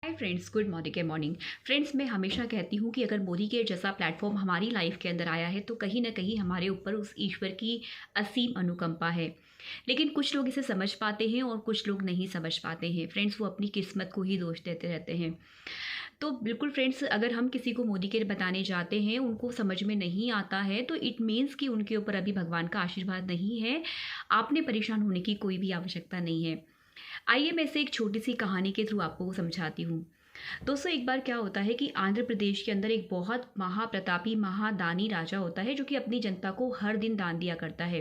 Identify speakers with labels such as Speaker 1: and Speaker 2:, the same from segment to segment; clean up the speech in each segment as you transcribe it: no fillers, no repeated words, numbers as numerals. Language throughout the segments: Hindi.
Speaker 1: Hi friends, good morning friends. मैं हमेशा कहती हूँ कि अगर मोदी के जैसा प्लेटफॉर्म हमारी लाइफ के अंदर आया है तो कहीं ना कहीं हमारे ऊपर उस ईश्वर की असीम अनुकंपा है। लेकिन कुछ लोग इसे समझ पाते हैं और कुछ लोग नहीं समझ पाते हैं फ्रेंड्स। वो अपनी किस्मत को ही दोष देते रहते हैं। तो बिल्कुल फ्रेंड्स, अगर हम किसी को मोदी के बताने जाते हैं, उनको समझ में नहीं आता है तो इट मीन्स कि उनके ऊपर अभी भगवान का आशीर्वाद नहीं है। आपने परेशान होने की कोई भी आवश्यकता नहीं है। आइए मैं इसे एक छोटी सी कहानी के थ्रू आपको समझाती हूँ। दोस्तों, एक बार क्या होता है कि आंध्र प्रदेश के अंदर एक बहुत महाप्रतापी महादानी राजा होता है जो कि अपनी जनता को हर दिन दान दिया करता है।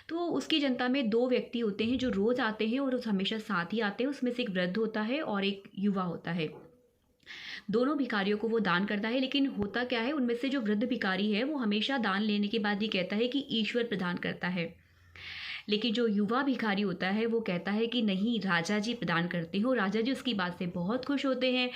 Speaker 1: तो उसकी जनता में दो व्यक्ति होते हैं जो रोज आते हैं और हमेशा साथ ही आते हैं। उसमें से एक वृद्ध होता है और एक युवा होता है। दोनों भिखारियों को वो दान करता है, लेकिन होता क्या है, उनमें से जो वृद्ध भिखारी है वो हमेशा दान लेने के बाद ही कहता है कि ईश्वर प्रदान करता है। लेकिन जो युवा भिखारी होता है वो कहता है कि नहीं, राजा जी प्रदान करते हो। राजा जी उसकी बात से बहुत खुश होते हैं।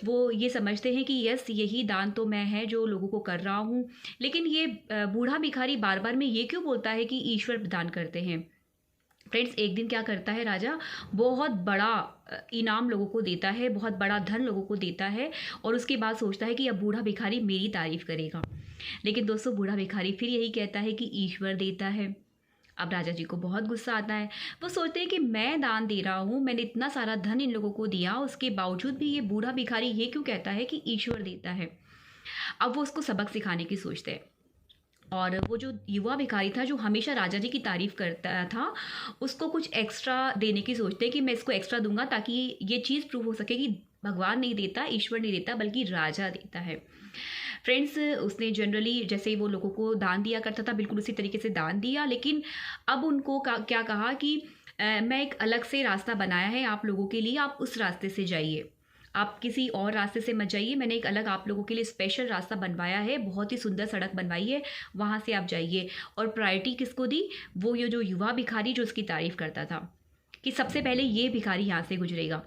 Speaker 1: वो ये समझते हैं कि यस, यही दान तो मैं है जो लोगों को कर रहा हूँ। लेकिन ये बूढ़ा भिखारी बार बार में ये क्यों बोलता है कि ईश्वर प्रदान करते हैं। फ्रेंड्स, एक दिन क्या करता है राजा, बहुत बड़ा इनाम लोगों को देता है, बहुत बड़ा धन लोगों को देता है। और उसके बाद सोचता है कि अब बूढ़ा भिखारी मेरी तारीफ करेगा। लेकिन दोस्तों, बूढ़ा भिखारी फिर यही कहता है कि ईश्वर देता है। अब राजा जी को बहुत गुस्सा आता है। वो सोचते हैं कि मैं दान दे रहा हूँ, मैंने इतना सारा धन इन लोगों को दिया, उसके बावजूद भी ये बूढ़ा भिखारी ये क्यों कहता है कि ईश्वर देता है। अब वो उसको सबक सिखाने की सोचते हैं। और वो जो युवा भिखारी था जो हमेशा राजा जी की तारीफ करता था, उसको कुछ एक्स्ट्रा देने की सोचते हैं कि मैं इसको एक्स्ट्रा दूंगा ताकि ये चीज़ प्रूव हो सके कि भगवान नहीं देता, ईश्वर नहीं देता, बल्कि राजा देता है। फ्रेंड्स, उसने जनरली जैसे वो लोगों को दान दिया करता था, बिल्कुल उसी तरीके से दान दिया। लेकिन अब उनको क्या कहा कि मैं एक अलग से रास्ता बनाया है आप लोगों के लिए, आप उस रास्ते से जाइए, आप किसी और रास्ते से मत जाइए। मैंने एक अलग आप लोगों के लिए स्पेशल रास्ता बनवाया है, बहुत ही सुंदर सड़क बनवाई है, वहाँ से आप जाइए। और प्रायोरिटी किसको दी? वो ये जो युवा भिखारी जो उसकी तारीफ करता था कि सबसे पहले ये भिखारी यहाँ से गुजरेगा।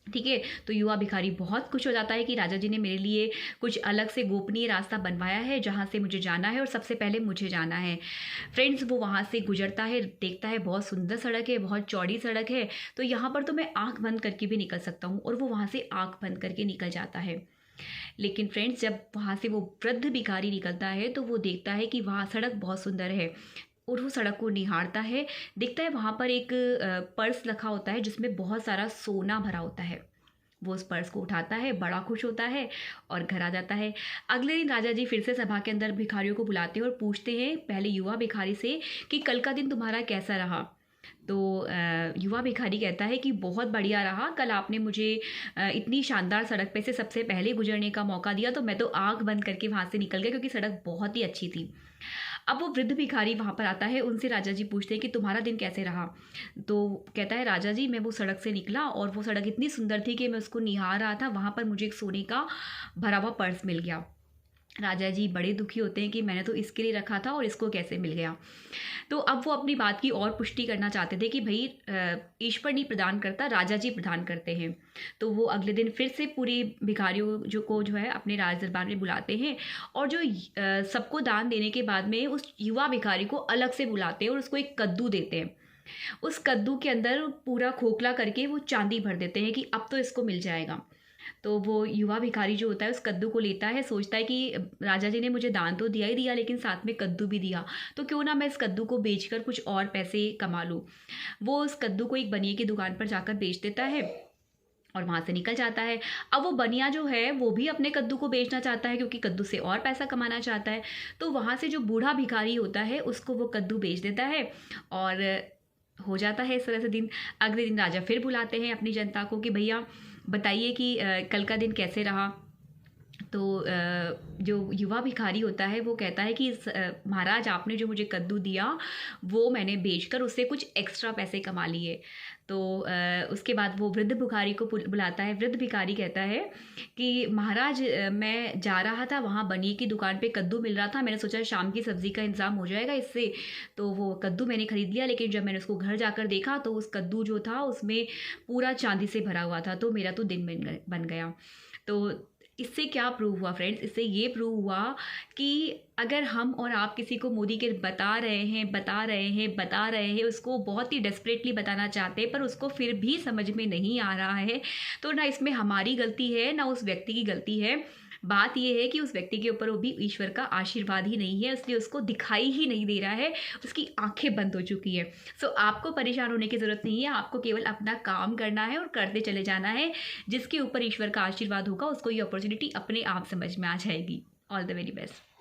Speaker 1: ठीक है, तो युवा भिखारी बहुत खुश हो जाता है कि राजा जी ने मेरे लिए कुछ अलग से गोपनीय रास्ता बनवाया है जहाँ से मुझे जाना है और सबसे पहले मुझे जाना है। फ्रेंड्स, वो वहाँ से गुजरता है, देखता है बहुत सुंदर सड़क है, बहुत चौड़ी सड़क है, तो यहाँ पर तो मैं आंख बंद करके भी निकल सकता हूँ। और वो वहाँ से आंख बंद करके निकल जाता है। लेकिन फ्रेंड्स, जब वहाँ से वो वृद्ध भिखारी निकलता है तो वो देखता है कि वहाँ सड़क बहुत सुंदर है। और वो सड़क को निहारता है, देखता है वहाँ पर एक पर्स रखा होता है जिसमें बहुत सारा सोना भरा होता है। वो उस पर्स को उठाता है, बड़ा खुश होता है और घर आ जाता है। अगले दिन राजा जी फिर से सभा के अंदर भिखारियों को बुलाते हैं और पूछते हैं पहले युवा भिखारी से कि कल का दिन तुम्हारा कैसा रहा। तो युवा भिखारी कहता है कि बहुत बढ़िया रहा, कल आपने मुझे इतनी शानदार सड़क पे से सबसे पहले गुजरने का मौका दिया तो मैं तो आंख बंद करके वहाँ से निकल गया क्योंकि सड़क बहुत ही अच्छी थी। अब वो वृद्ध भिखारी वहाँ पर आता है, उनसे राजा जी पूछते हैं कि तुम्हारा दिन कैसे रहा। तो कहता है, राजा जी मैं वो सड़क से निकला और वो सड़क इतनी सुंदर थी कि मैं उसको निहार रहा था, वहाँ पर मुझे एक सोने का भरा हुआ पर्स मिल गया। राजा जी बड़े दुखी होते हैं कि मैंने तो इसके लिए रखा था और इसको कैसे मिल गया। तो अब वो अपनी बात की और पुष्टि करना चाहते थे कि भाई ईश्वर नहीं प्रदान करता, राजा जी प्रदान करते हैं। तो वो अगले दिन फिर से पूरी भिखारियों जो है अपने राज दरबार में बुलाते हैं। और जो सबको दान देने के बाद में उस युवा भिखारी को अलग से बुलाते हैं और उसको एक कद्दू देते हैं। उस कद्दू के अंदर पूरा खोखला करके वो चांदी भर देते हैं कि अब तो इसको मिल जाएगा। तो वो युवा भिखारी जो होता है उस कद्दू को लेता है, सोचता है कि राजा जी ने मुझे दान तो दिया ही दिया लेकिन साथ में कद्दू भी दिया, तो क्यों ना मैं इस कद्दू को बेचकर कुछ और पैसे कमा लूँ। वो उस कद्दू को एक बनिए की दुकान पर जाकर बेच देता है और वहाँ से निकल जाता है। अब वो बनिया जो है वो भी अपने कद्दू को बेचना चाहता है क्योंकि कद्दू से और पैसा कमाना चाहता है। तो वहाँ से जो बूढ़ा भिखारी होता है उसको वो कद्दू बेच देता है और हो जाता है इस तरह से दिन। अगले दिन राजा फिर बुलाते हैं अपनी जनता को कि भैया बताइए कि कल का दिन कैसे रहा। तो जो युवा भिखारी होता है वो कहता है कि महाराज आपने जो मुझे कद्दू दिया वो मैंने बेचकर उससे कुछ एक्स्ट्रा पैसे कमा लिए। तो उसके बाद वो वृद्ध भिखारी को बुलाता है। वृद्ध भिखारी कहता है कि महाराज मैं जा रहा था, वहाँ बनिए की दुकान पे कद्दू मिल रहा था, मैंने सोचा शाम की सब्ज़ी का इंतज़ाम हो जाएगा इससे, तो वो कद्दू मैंने ख़रीद लिया। लेकिन जब मैंने उसको घर जाकर देखा तो उस कद्दू जो था उसमें पूरा चांदी से भरा हुआ था, तो मेरा तो दिन बन गया। तो इससे क्या प्रूव हुआ फ्रेंड्स? इससे ये प्रूव हुआ कि अगर हम और आप किसी को मोदी के बता रहे हैं, उसको बहुत ही डेस्परेटली बताना चाहते हैं, पर उसको फिर भी समझ में नहीं आ रहा है, तो ना इसमें हमारी गलती है ना उस व्यक्ति की गलती है। बात यह है कि उस व्यक्ति के ऊपर वो भी ईश्वर का आशीर्वाद ही नहीं है, इसलिए उसको दिखाई ही नहीं दे रहा है, उसकी आंखें बंद हो चुकी है। सो आपको परेशान होने की ज़रूरत नहीं है, आपको केवल अपना काम करना है और करते चले जाना है। जिसके ऊपर ईश्वर का आशीर्वाद होगा उसको ये अपॉर्चुनिटी अपने आप समझ में आ जाएगी। All the very best.